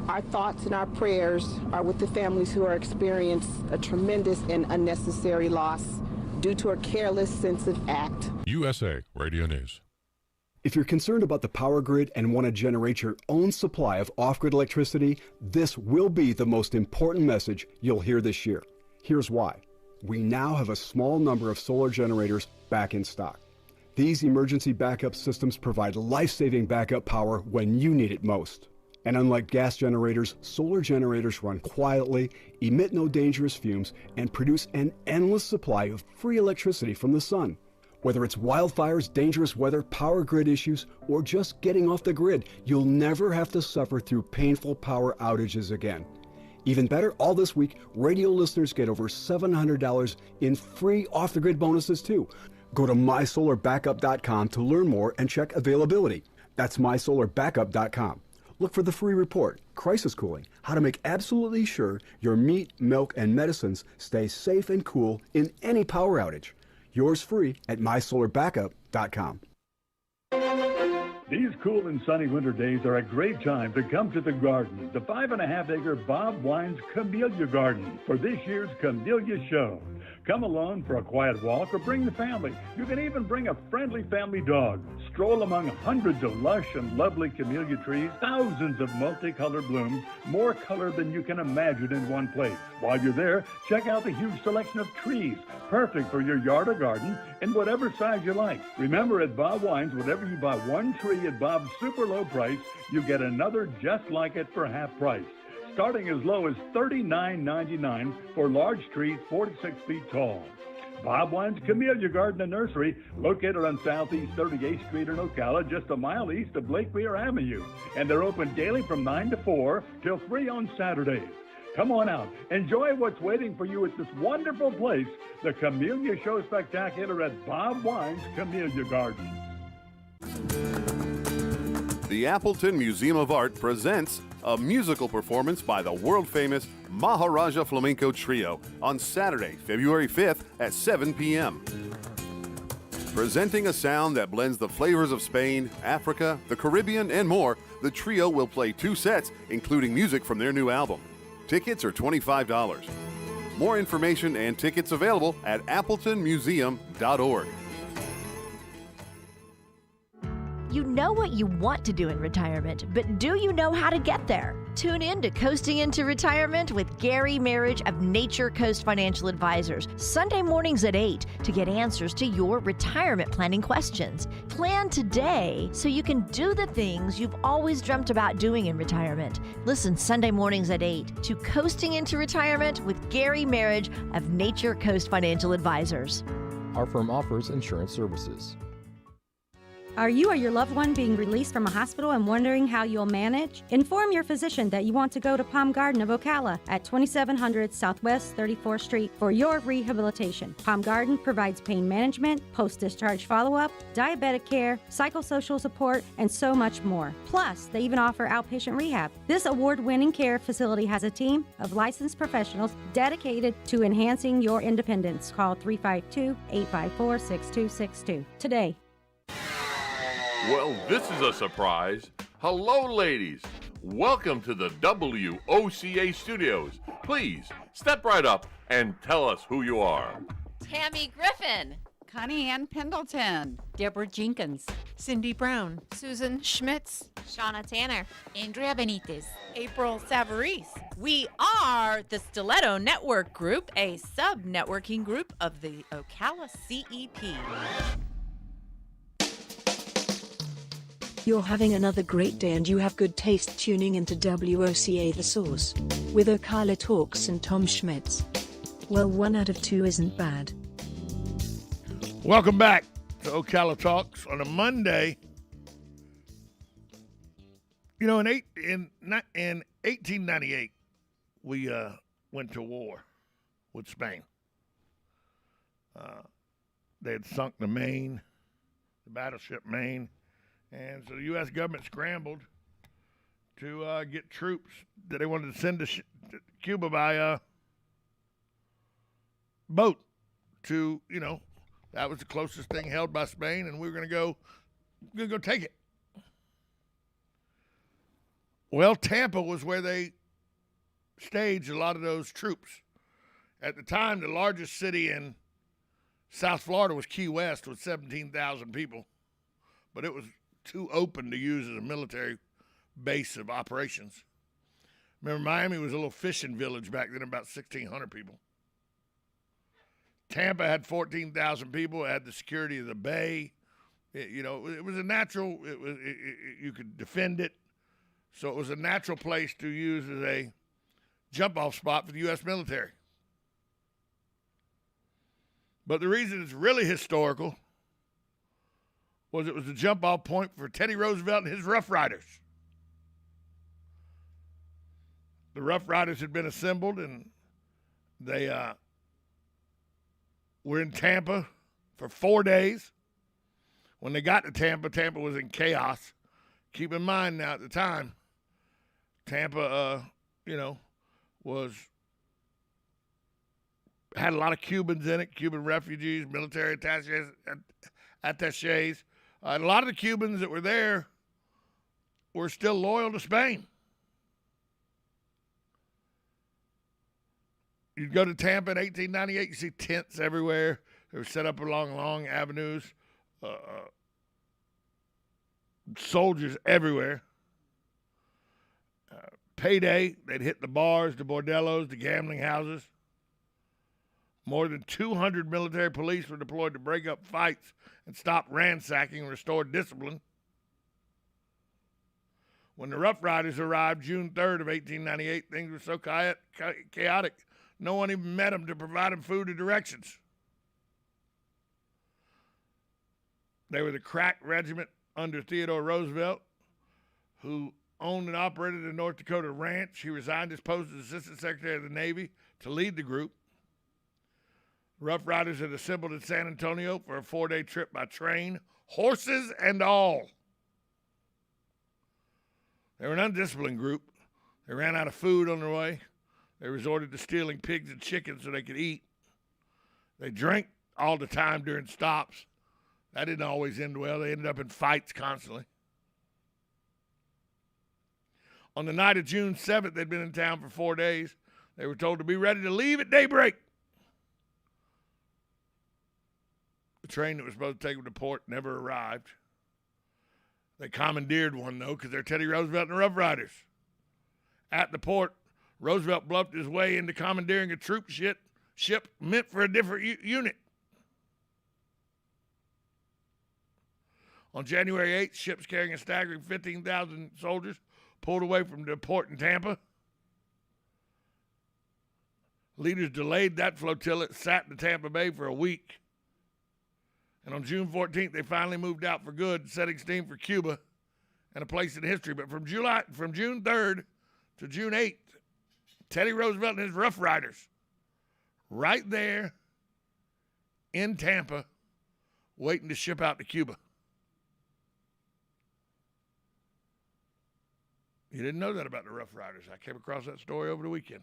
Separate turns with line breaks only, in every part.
Our thoughts and our prayers are with the families who are experiencing a tremendous and unnecessary loss due to a careless, senseless act.
USA Radio News.
If you're concerned about the power grid and want to generate your own supply of off-grid electricity, this will be the most important message you'll hear this year. Here's why. We now have a small number of solar generators back in stock. These emergency backup systems provide life-saving backup power when you need it most. And unlike gas generators, solar generators run quietly, emit no dangerous fumes, and produce an endless supply of free electricity from the sun. Whether it's wildfires, dangerous weather, power grid issues, or just getting off the grid, you'll never have to suffer through painful power outages again. Even better, all this week, radio listeners get over $700 in free off-the-grid bonuses too. Go to mysolarbackup.com to learn more and check availability. That's mysolarbackup.com. Look for the free report, Crisis Cooling, how to make absolutely sure your meat, milk, and medicines stay safe and cool in any power outage. Yours free at mysolarbackup.com.
These cool and sunny winter days are a great time to come to the garden, the 5.5-acre Bob Wine's Camellia Garden, for this year's Camellia Show. Come along for a quiet walk or bring the family. You can even bring a friendly family dog. Stroll among hundreds of lush and lovely camellia trees, thousands of multicolored blooms, more color than you can imagine in one place. While you're there, check out the huge selection of trees, perfect for your yard or garden in whatever size you like. Remember, at Bob Wine's, whenever you buy one tree at Bob's super low price, you get another just like it for half price. Starting as low as $39.99 for large trees 4 to 6 feet tall. Bob Wine's Camellia Garden and Nursery, located on Southeast 38th Street in Ocala, just a mile east of Lake Weir Avenue. And they're open daily from 9 to 4 till 3 on Saturdays. Come on out. Enjoy what's waiting for you at this wonderful place, the Camellia Show Spectacular at Bob Wine's Camellia Garden.
The Appleton Museum of Art presents a musical performance by the world-famous Maharaja Flamenco Trio on Saturday, February 5th at 7 p.m. Presenting a sound that blends the flavors of Spain, Africa, the Caribbean, and more, the trio will play 2 sets, including music from their new album. Tickets are $25. More information and tickets available at appletonmuseum.org.
You know what you want to do in retirement, but do you know how to get there? Tune in to Coasting into Retirement with Gary Marriage of Nature Coast Financial Advisors, Sunday mornings at 8 to get answers to your retirement planning questions. Plan today so you can do the things you've always dreamt about doing in retirement. Listen Sunday mornings at 8 to Coasting into Retirement with Gary Marriage of Nature Coast Financial Advisors.
Our firm offers insurance services.
Are you or your loved one being released from a hospital and wondering how you'll manage? Inform your physician that you want to go to Palm Garden of Ocala at 2700 Southwest 34th Street for your rehabilitation. Palm Garden provides pain management, post-discharge follow-up, diabetic care, psychosocial support, and so much more. Plus, they even offer outpatient rehab. This award-winning care facility has a team of licensed professionals dedicated to enhancing your independence. Call 352-854-6262 today.
Well, this is a surprise. Hello, ladies. Welcome to the WOCA studios. Please, step right up and tell us who you are.
Tammy Griffin.
Connie Ann Pendleton.
Deborah Jenkins.
Cindy Brown.
Susan Schmitz.
Shauna Tanner.
Andrea Benitez.
April Savarese.
We are the Stiletto Network Group, a sub-networking group of the Ocala CEP.
You're having another great day and you have good taste tuning into WOCA The Source with Ocala Talks and Tom Schmitz. Well, 1 out of 2 isn't bad.
Welcome back to Ocala Talks on a Monday. You know, in 1898, we went to war with Spain. They had sunk the Maine, the battleship Maine. And so the U.S. government scrambled to get troops that they wanted to send to Cuba by boat to, that was the closest thing held by Spain, and we were going to go take it. Well, Tampa was where they staged a lot of those troops. At the time, the largest city in South Florida was Key West with 17,000 people, but it was too open to use as a military base of operations. Remember, Miami was a little fishing village back then, about 1,600 people. Tampa had 14,000 people. It had the security of the bay. It was a natural. You could defend it, so it was a natural place to use as a jump-off spot for the U.S. military. But the reason it's really historical was it was a jump-off point for Teddy Roosevelt and his Rough Riders. The Rough Riders had been assembled, and they were in Tampa for 4 days. When they got to Tampa, Tampa was in chaos. Keep in mind now, at the time, Tampa, had a lot of Cubans in it, Cuban refugees, military attaches. And a lot of the Cubans that were there were still loyal to Spain. You'd go to Tampa in 1898, you see tents everywhere. They were set up along long avenues. Soldiers everywhere. Payday, they'd hit the bars, the bordellos, the gambling houses. More than 200 military police were deployed to break up fights and stop ransacking and restore discipline. When the Rough Riders arrived June 3rd of 1898, things were so chaotic, no one even met them to provide them food or directions. They were the crack regiment under Theodore Roosevelt, who owned and operated a North Dakota ranch. He resigned his post as Assistant Secretary of the Navy to lead the group. Rough Riders had assembled in San Antonio for a 4-day trip by train, horses and all. They were an undisciplined group. They ran out of food on their way. They resorted to stealing pigs and chickens so they could eat. They drank all the time during stops. That didn't always end well. They ended up in fights constantly. On the night of June 7th, they'd been in town for 4 days. They were told to be ready to leave at daybreak. The train that was supposed to take them to port never arrived. They commandeered one, though, because they're Teddy Roosevelt and the Rough Riders. At the port, Roosevelt bluffed his way into commandeering a troop ship meant for a different unit. On January 8th, ships carrying a staggering 15,000 soldiers pulled away from the port in Tampa. Leaders delayed that flotilla. It sat in the Tampa Bay for a week. And on June 14th, they finally moved out for good, setting steam for Cuba and a place in history. But from June 3rd to June 8th, Teddy Roosevelt and his Rough Riders, right there in Tampa, waiting to ship out to Cuba. You didn't know that about the Rough Riders. I came across that story over the weekend.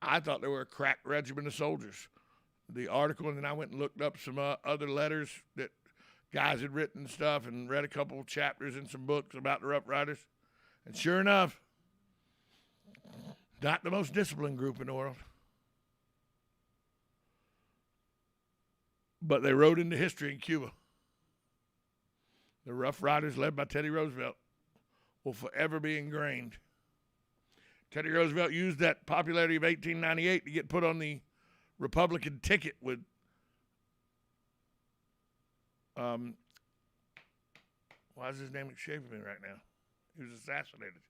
I thought they were a crack regiment of soldiers. The article, and then I went and looked up some other letters that guys had written and stuff, and read a couple of chapters in some books about the Rough Riders. And sure enough, not the most disciplined group in the world. But they rode into history in Cuba. The Rough Riders, led by Teddy Roosevelt, will forever be ingrained. Teddy Roosevelt used that popularity of 1898 to get put on the Republican ticket with why is his name escaping me right now? He was assassinated.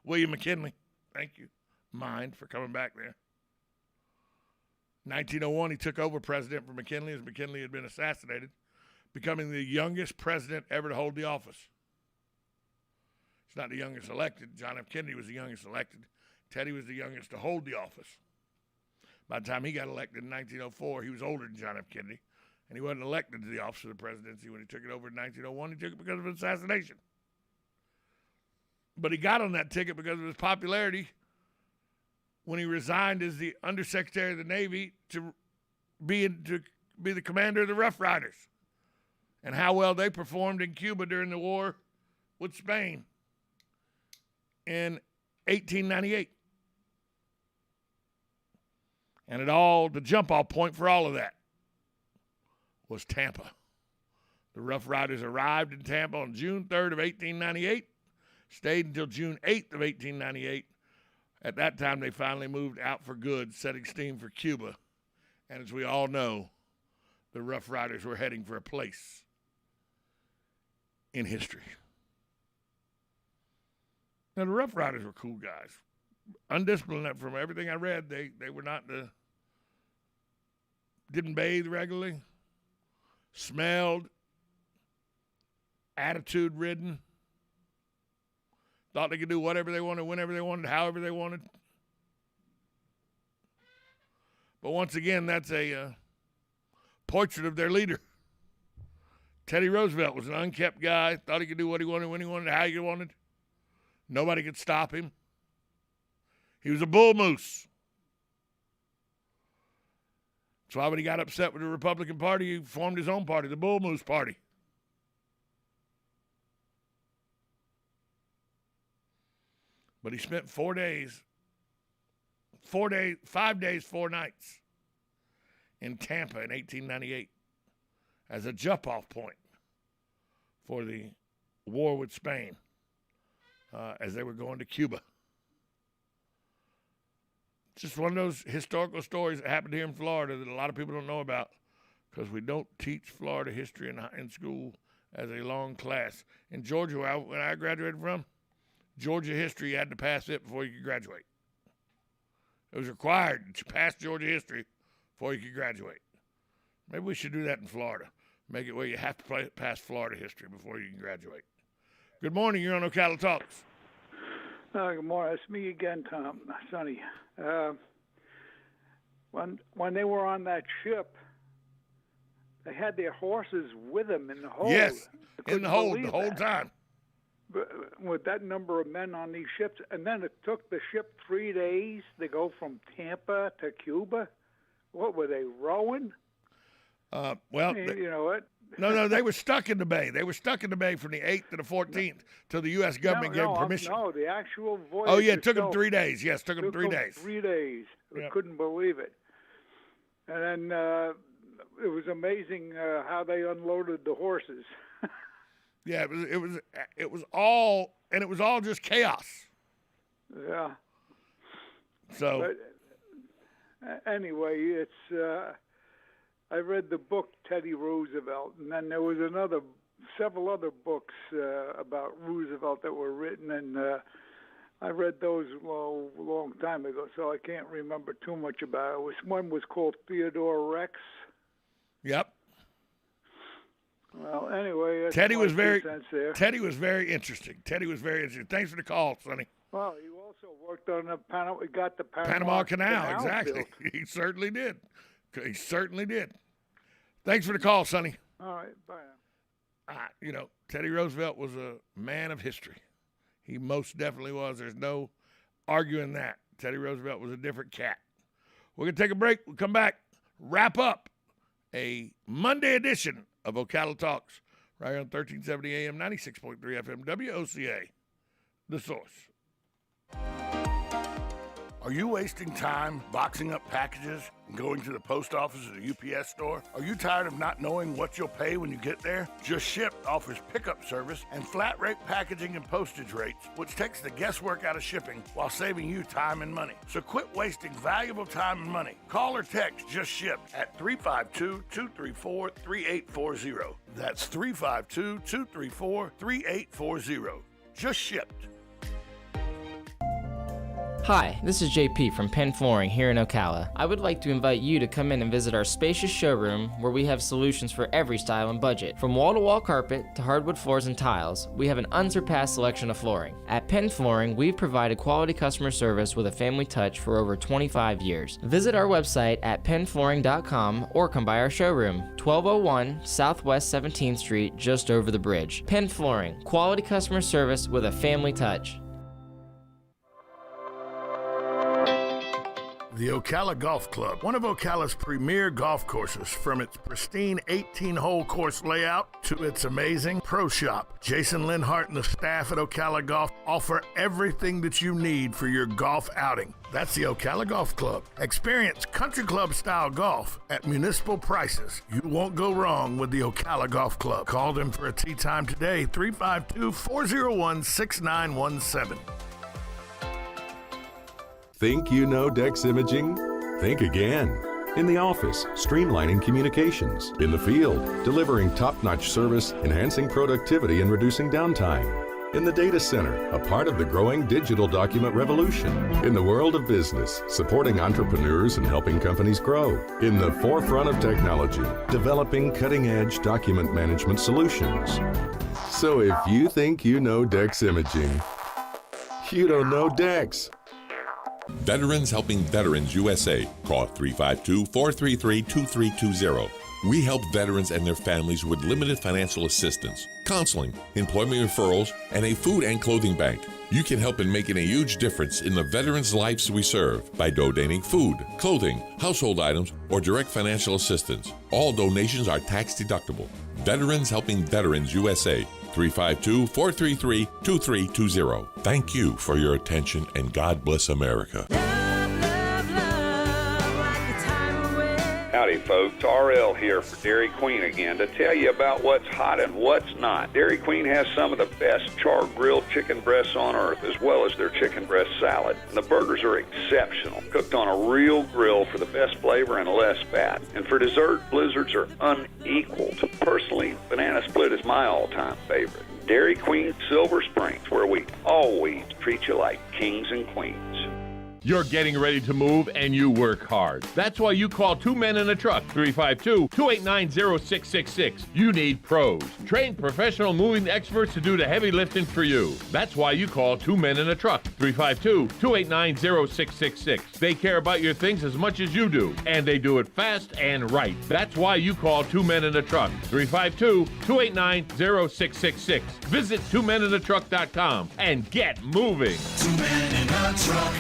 William McKinley. Thank you. Mind for coming back there. 1901, he took over president for McKinley as McKinley had been assassinated, becoming the youngest president ever to hold the office. It's not the youngest elected. John F. Kennedy was the youngest elected. Teddy was the youngest to hold the office. By the time he got elected in 1904, he was older than John F. Kennedy, and he wasn't elected to the office of the presidency when he took it over in 1901. He took it because of an assassination. But he got on that ticket because of his popularity when he resigned as the Undersecretary of the Navy to be the commander of the Rough Riders. and how well they performed in Cuba during the war with Spain in 1898. And the jump-off point for all of that was Tampa. The Rough Riders arrived in Tampa on June 3rd of 1898, stayed until June 8th of 1898. At that time, they finally moved out for good, setting steam for Cuba. And as we all know, the Rough Riders were heading for a place in history. Now, the Rough Riders were cool guys. Undisciplined from everything I read, they were not didn't bathe regularly, smelled, attitude-ridden, thought they could do whatever they wanted, whenever they wanted, however they wanted. But once again, that's a portrait of their leader. Teddy Roosevelt was an unkept guy, thought he could do what he wanted, when he wanted, how he wanted. Nobody could stop him. He was a bull moose. That's why when he got upset with the Republican Party, he formed his own party, the Bull Moose Party. But he spent 5 days, 4 nights in Tampa in 1898 as a jump-off point for the war with Spain as they were going to Cuba. Just one of those historical stories that happened here in Florida that a lot of people don't know about because we don't teach Florida history in school as a long class. In Georgia, when I graduated from, Georgia history, you had to pass it before you could graduate. It was required that you pass Georgia history before you could graduate. Maybe we should do that in Florida. Make it where you have to pass Florida history before you can graduate. Good morning. You're on Ocala Talks.
Good morning. It's me again, Tom. Sonny. When they were on that ship, they had their horses with them in the hold.
Yes, in the hold the whole time.
With that number of men on these ships, and then it took the ship 3 days to go from Tampa to Cuba. What were they, rowing?
You know what? No, they were stuck in the bay. They were stuck in the bay from the 8th to the 14th till the U.S. government gave permission.
No, the actual voyage.
Oh, yeah, it took them 3 days. Yes, took them 3 days.
3 days. I couldn't believe it. And then it was amazing how they unloaded the horses.
Yeah, it was all just chaos.
Yeah.
So.
But, anyway, it's. I read the book Teddy Roosevelt, and then there was several other books about Roosevelt that were written, and I read those a long time ago, so I can't remember too much about it. One was called Theodore Rex.
Yep.
Well, anyway,
Teddy was very interesting. Thanks for the call, Sonny.
Well, he also worked on we got the
Panama Canal exactly.
built.
He certainly did. He certainly did. Thanks for the call, Sonny.
All right, bye.
Teddy Roosevelt was a man of history. He most definitely was. There's no arguing that. Teddy Roosevelt was a different cat. We're going to take a break. We'll come back, wrap up a Monday edition of Ocala Talks right here on 1370 AM, 96.3 FM, WOCA, The Source. Are you wasting time boxing up packages and going to the post office or the UPS store? Are you tired of not knowing what you'll pay when you get there? Just Ship offers pickup service and flat rate packaging and postage rates, which takes the guesswork out of shipping while saving you time and money. So quit wasting valuable time and money. Call or text Just Ship at 352-234-3840. That's 352-234-3840. Just Shipped.
Hi, this is JP from Penn Flooring here in Ocala. I would like to invite you to come in and visit our spacious showroom where we have solutions for every style and budget. From wall-to-wall carpet to hardwood floors and tiles, we have an unsurpassed selection of flooring. At Penn Flooring, we've provided quality customer service with a family touch for over 25 years. Visit our website at pennflooring.com or come by our showroom, 1201 Southwest 17th Street, just over the bridge. Penn Flooring, quality customer service with a family touch.
The Ocala Golf Club, one of Ocala's premier golf courses, from its pristine 18-hole course layout to its amazing pro shop. Jason Linhart and the staff at Ocala Golf offer everything that you need for your golf outing. That's the Ocala Golf Club. Experience country club style golf at municipal prices. You won't go wrong with the Ocala Golf Club. Call them for a tee time today, 352-401-6917.
Think you know Dex Imaging? Think again. In the office, streamlining communications. In the field, delivering top-notch service, enhancing productivity and reducing downtime. In the data center, a part of the growing digital document revolution. In the world of business, supporting entrepreneurs and helping companies grow. In the forefront of technology, developing cutting-edge document management solutions. So if you think you know Dex Imaging, you don't know Dex.
Veterans Helping Veterans USA. Call 352-433-2320. We help veterans and their families with limited financial assistance, counseling, employment referrals, and a food and clothing bank. You can help in making a huge difference in the veterans' lives we serve by donating food, clothing, household items, or direct financial assistance. All donations are tax deductible. Veterans Helping Veterans USA. 352-433-2320. Thank you for your attention, and God bless America.
Howdy folks, RL here for Dairy Queen again to tell you about what's hot and what's not. Dairy Queen has some of the best char-grilled chicken breasts on earth, as well as their chicken breast salad. And the burgers are exceptional, cooked on a real grill for the best flavor and less fat. And for dessert, blizzards are unequaled. Personally, banana split is my all-time favorite. Dairy Queen Silver Springs, where we always treat you like kings and queens.
You're getting ready to move and you work hard. That's why you call Two Men in a Truck, 352-289-0666. You need pros. Trained professional moving experts to do the heavy lifting for you. That's why you call Two Men in a Truck, 352-289-0666. They care about your things as much as you do, and they do it fast and right. That's why you call Two Men in a Truck, 352-289-0666. Visit twomeninatruck.com and get moving.
Two Men in a Truck.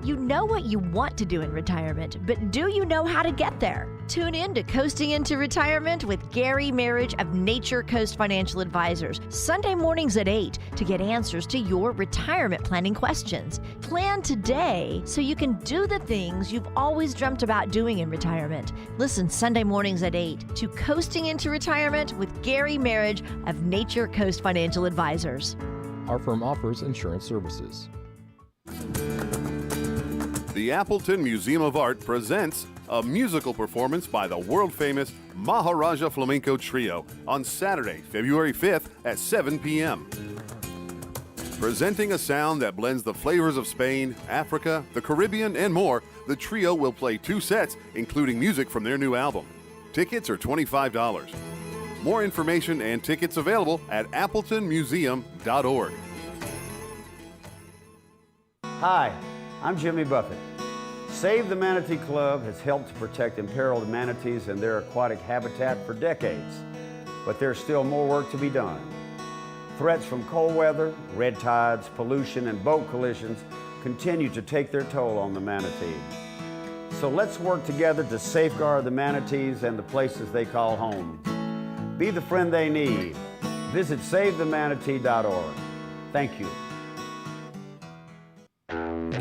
You know what you want to do in retirement, but do you know how to get there? Tune in to Coasting into Retirement with Gary Marriage of Nature Coast Financial Advisors, Sunday mornings at 8 to get answers to your retirement planning questions. Plan today so you can do the things you've always dreamt about doing in retirement. Listen Sunday mornings at 8 to Coasting into Retirement with Gary Marriage of Nature Coast Financial Advisors.
Our firm offers insurance services.
The Appleton Museum of Art presents a musical performance by the world-famous Maharaja Flamenco Trio on Saturday, February 5th at 7 p.m. Presenting a sound that blends the flavors of Spain, Africa, the Caribbean, and more, the trio will play 2 sets, including music from their new album. Tickets are $25. More information and tickets available at appletonmuseum.org.
Hi, I'm Jimmy Buffett. Save the Manatee Club has helped to protect imperiled manatees and their aquatic habitat for decades, but there's still more work to be done. Threats from cold weather, red tides, pollution, and boat collisions continue to take their toll on the manatee. So let's work together to safeguard the manatees and the places they call home. Be the friend they need. Visit SaveTheManatee.org. Thank you.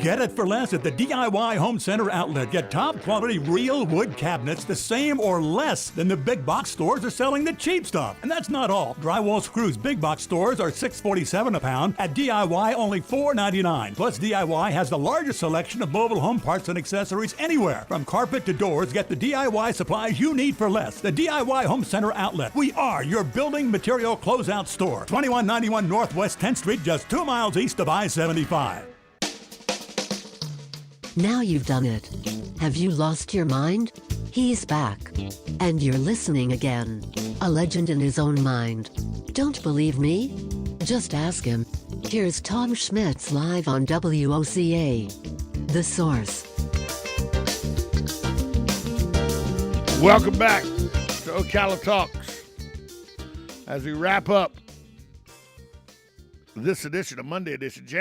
Get it for less at the DIY Home Center outlet. Get top quality real wood cabinets the same or less than the big box stores are selling the cheap stuff. And that's not all. Drywall screws big box stores are $6.47 a pound. At DIY, only $4.99. Plus, DIY has the largest selection of mobile home parts and accessories anywhere. From carpet to doors, get the DIY supplies you need for less. The DIY Home Center outlet. We are your building material closeout store. 2191 Northwest 10th Street, just 2 miles east of I-75.
Now you've done it. Have you lost your mind? He's back. And you're listening again. A legend in his own mind. Don't believe me? Just ask him. Here's Tom Schmitz live on WOCA. The Source.
Welcome back to Ocala Talks. As we wrap up this edition, a Monday edition, January